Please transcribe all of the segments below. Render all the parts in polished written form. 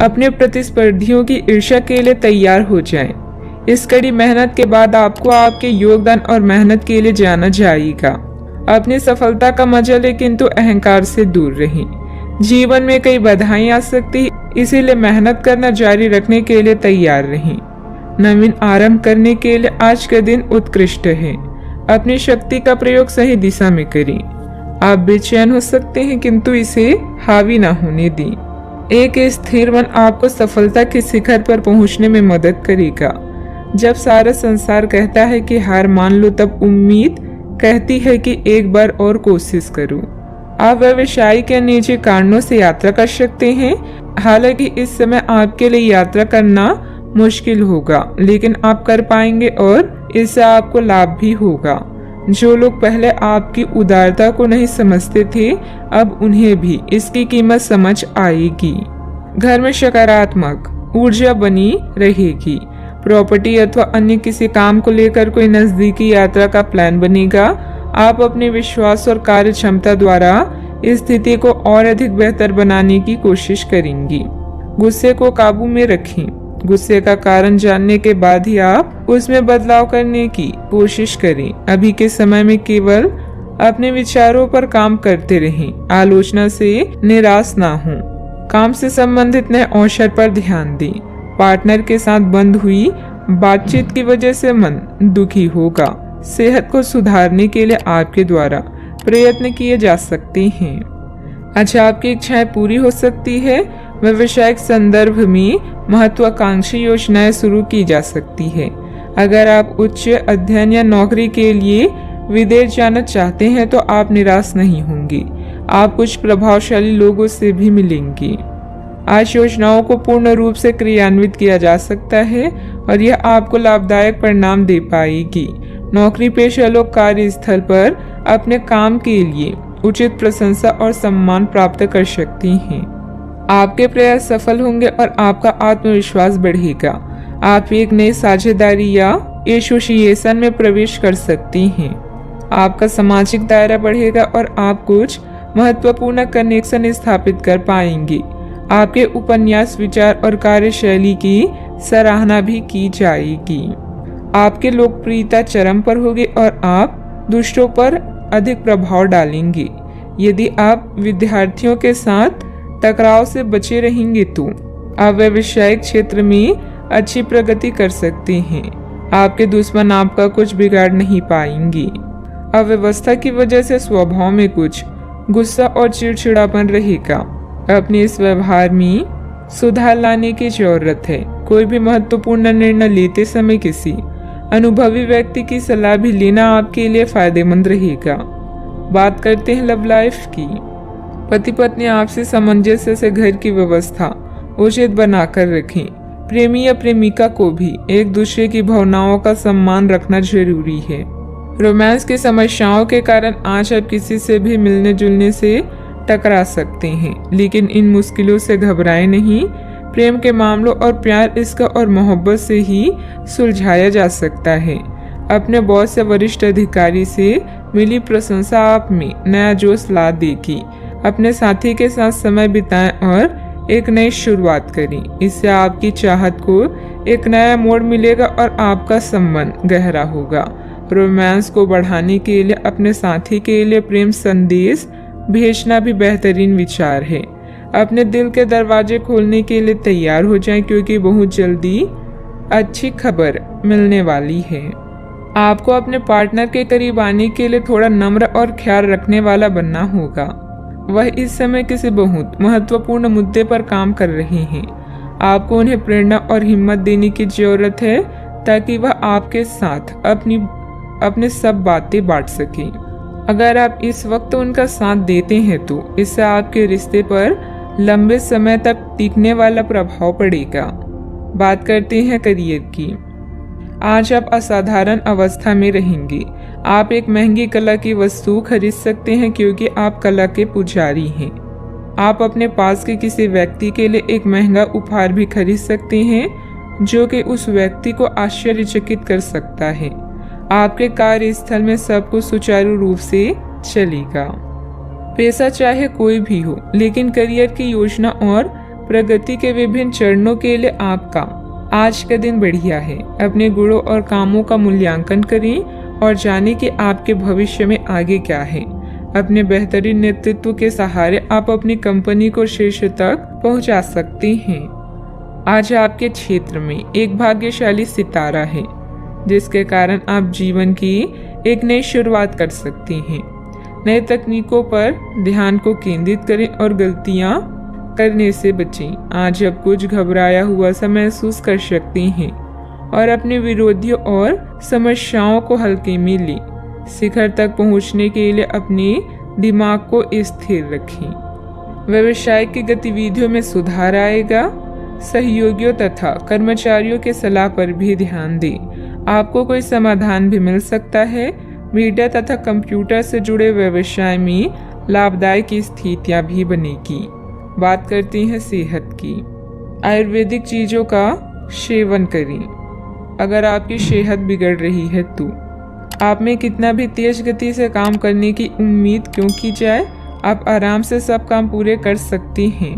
अपने प्रतिस्पर्धियों की ईर्ष्या के लिए तैयार हो जाएं। इस कड़ी मेहनत के बाद आपको आपके योगदान और मेहनत के लिए जाना जाएगा। अपनी सफलता का मजा लें, किंतु अहंकार से दूर रहें। जीवन में कई बाधाएं आ सकती है, इसीलिए मेहनत करना जारी रखने के लिए तैयार रहें। नवीन आरंभ करने के लिए आज का दिन उत्कृष्ट है। अपनी शक्ति का प्रयोग सही दिशा में करें। आप बेचैन हो सकते हैं, किंतु इसे हावी ना होने दें। एक स्थिर मन आपको सफलता के शिखर पर पहुंचने में मदद करेगा। जब सारा संसार कहता है कि हार मान लो, तब उम्मीद कहती है कि एक बार और कोशिश करो। आप व्यवसायिक या निजी कारणों से यात्रा कर सकते हैं। हालांकि इस समय आपके लिए यात्रा करना मुश्किल होगा, लेकिन आप कर पाएंगे और इससे आपको लाभ भी होगा। जो लोग पहले आपकी उदारता को नहीं समझते थे, अब उन्हें भी इसकी कीमत समझ आएगी। घर में सकारात्मक ऊर्जा बनी रहेगी। प्रॉपर्टी अथवा अन्य किसी काम को लेकर कोई नजदीकी यात्रा का प्लान बनेगा। आप अपने विश्वास और कार्य क्षमता द्वारा इस स्थिति को और अधिक बेहतर बनाने की कोशिश करेंगी। गुस्से को काबू में रखें। गुस्से का कारण जानने के बाद ही आप उसमें बदलाव करने की कोशिश करें। अभी के समय में केवल अपने विचारों पर काम करते रहें। आलोचना से निराश ना हो। काम से संबंधित नए अवसर पर ध्यान दें। पार्टनर के साथ बंद हुई बातचीत की वजह से मन दुखी होगा। सेहत को सुधारने के लिए आपके द्वारा प्रयत्न किए जा सकते हैं। अच्छा, आपकी इच्छाएं पूरी हो सकती है। व्यवसायिक संदर्भ में महत्वाकांक्षी योजनाएं शुरू की जा सकती है। अगर आप उच्च अध्ययन या नौकरी के लिए विदेश जाना चाहते हैं तो आप निराश नहीं होंगे। आप कुछ प्रभावशाली लोगों से भी मिलेंगे। आज योजनाओं को पूर्ण रूप से क्रियान्वित किया जा सकता है और यह आपको लाभदायक परिणाम दे पाएगी। नौकरी पेशा लोग कार्यस्थल पर अपने काम के लिए उचित प्रशंसा और सम्मान प्राप्त कर सकते हैं। आपके प्रयास सफल होंगे और आपका आत्मविश्वास बढ़ेगा। आप एक नई साझेदारी या एसोसिएशन में प्रवेश कर सकती हैं। आपका सामाजिक दायरा बढ़ेगा और आप कुछ महत्वपूर्ण कनेक्शन स्थापित कर पाएंगे। आपके उपन्यास, विचार और कार्यशैली की सराहना भी की जाएगी। आपकी लोकप्रियता चरम पर होगी और आप दूसरों पर अधिक प्रभाव डालेंगे। यदि आप विद्यार्थियों के साथ टकराव से बचे रहेंगे तो आप व्यावसायिक क्षेत्र में अच्छी प्रगति कर सकते हैं। आपके दुश्मन आपका कुछ बिगाड़ नहीं पाएंगे। अव्यवस्था की वजह से स्वभाव में कुछ गुस्सा और चिड़चिड़ापन रहेगा। अपने इस व्यवहार में सुधार लाने की जरूरत है। कोई भी महत्वपूर्ण निर्णय लेते समय किसी अनुभवी व्यक्ति की सलाह भी लेना आपके लिए फायदेमंद रहेगा। बात करते हैं लव लाइफ की। पति पत्नी आपसी सामंजस्य से घर की व्यवस्था उचित बनाकर रखें। प्रेमी या प्रेमिका को भी एक दूसरे की भावनाओं का सम्मान रखना जरूरी है। रोमांस की समस्याओं के कारण आज आप किसी से भी मिलने जुलने से टकरा सकते हैं, लेकिन इन मुश्किलों से घबराएं नहीं। प्रेम के मामलों और प्यार, इश्क और मोहब्बत से ही सुलझाया जा सकता है। अपने बॉस या वरिष्ठ अधिकारी से मिली प्रशंसा आप में नया जोश ला देगी। अपने साथी के साथ समय बिताएं और एक नई शुरुआत करें। इससे आपकी चाहत को एक नया मोड़ मिलेगा और आपका संबंध गहरा होगा। रोमांस को बढ़ाने के लिए अपने साथी के लिए प्रेम संदेश भेजना भी बेहतरीन विचार है। अपने दिल के दरवाजे खोलने के लिए तैयार हो जाएं, क्योंकि बहुत जल्दी अच्छी खबर मिलने वाली है। आपको अपने पार्टनर के करीब आने के लिए थोड़ा नम्र और ख्याल रखने वाला बनना होगा। वह इस समय किसी बहुत महत्वपूर्ण मुद्दे पर काम कर रहे हैं। आपको उन्हें प्रेरणा और हिम्मत देने की जरूरत है ताकि वह आपके साथ अपने सब बातें बांट सके। अगर आप इस वक्त उनका साथ देते हैं तो इससे आपके रिश्ते पर लंबे समय तक टिकने वाला प्रभाव पड़ेगा। बात करते हैं करियर की। आज आप असाधारण अवस्था में रहेंगे। आप एक महंगी कला की वस्तु खरीद सकते हैं, क्योंकि आप कला के पुजारी हैं। आप अपने पास के किसी व्यक्ति के लिए एक महंगा उपहार भी खरीद सकते हैं, जो कि उस व्यक्ति को आश्चर्यचकित कर सकता है। आपके कार्यस्थल में सब कुछ सुचारू रूप से चलेगा। पेशा चाहे कोई भी हो, लेकिन करियर की योजना और प्रगति के विभिन्न चरणों के लिए आपका आज का दिन बढ़िया है। अपने गुणों और कामों का मूल्यांकन करें और जानें कि आपके भविष्य में आगे क्या है। अपने बेहतरीन नेतृत्व के सहारे आप अपनी कंपनी को शीर्ष तक पहुंचा सकते हैं। आज आपके क्षेत्र में एक भाग्यशाली सितारा है, जिसके कारण आप जीवन की एक नई शुरुआत कर सकते हैं। नए तकनीकों पर ध्यान को केंद्रित करें और गलतियां करने से बचें। आज आप कुछ घबराया हुआ सा महसूस कर सकते हैं और अपने विरोधियों और समस्याओं को हल्के में लें। शिखर तक पहुंचने के लिए अपने दिमाग को स्थिर रखें। व्यवसाय की गतिविधियों में सुधार आएगा। सहयोगियों तथा कर्मचारियों के सलाह पर भी ध्यान दें। आपको कोई समाधान भी मिल सकता है। मीडिया तथा कंप्यूटर से जुड़े व्यवसाय में लाभदायक स्थितियां भी बनेगी। बात करते हैं सेहत की। आयुर्वेदिक चीजों का सेवन करें। अगर आपकी सेहत बिगड़ रही है तो आप में कितना भी तेज गति से काम करने की उम्मीद क्यों की जाए, आप आराम से सब काम पूरे कर सकते हैं।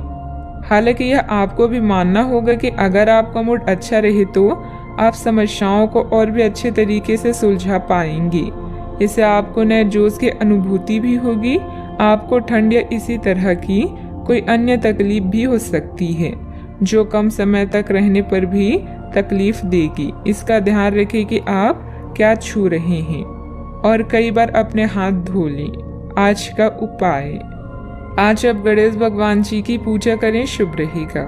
हालांकि यह आपको भी मानना होगा कि अगर आपका मूड अच्छा रहे तो आप समस्याओं को और भी अच्छे तरीके से सुलझा पाएंगे। इससे आपको नए जोश की अनुभूति भी होगी। आपको ठंड या इसी तरह की कोई अन्य तकलीफ भी हो सकती है, जो कम समय तक रहने पर भी तकलीफ देगी। इसका ध्यान रखें कि आप क्या छू रहे हैं और कई बार अपने हाथ धो लें। आज का उपाय, आज आप गणेश भगवान जी की पूजा करें, शुभ रहेगा।